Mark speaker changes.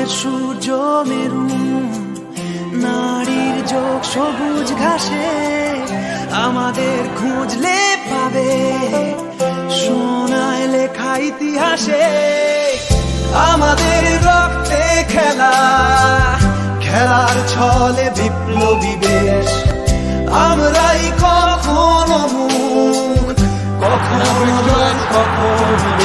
Speaker 1: সূর্য মেরু, নারীর যোগ সবুজ ঘাসে, আমাদের খুঁজলে পাবে সোনায় লেখা ইতিহাসে। আমাদের রক্তে খেলা, খেলার ছলে বিপ্লবী বেশ, আমরাই কখনো মুখ, কখনো কখনো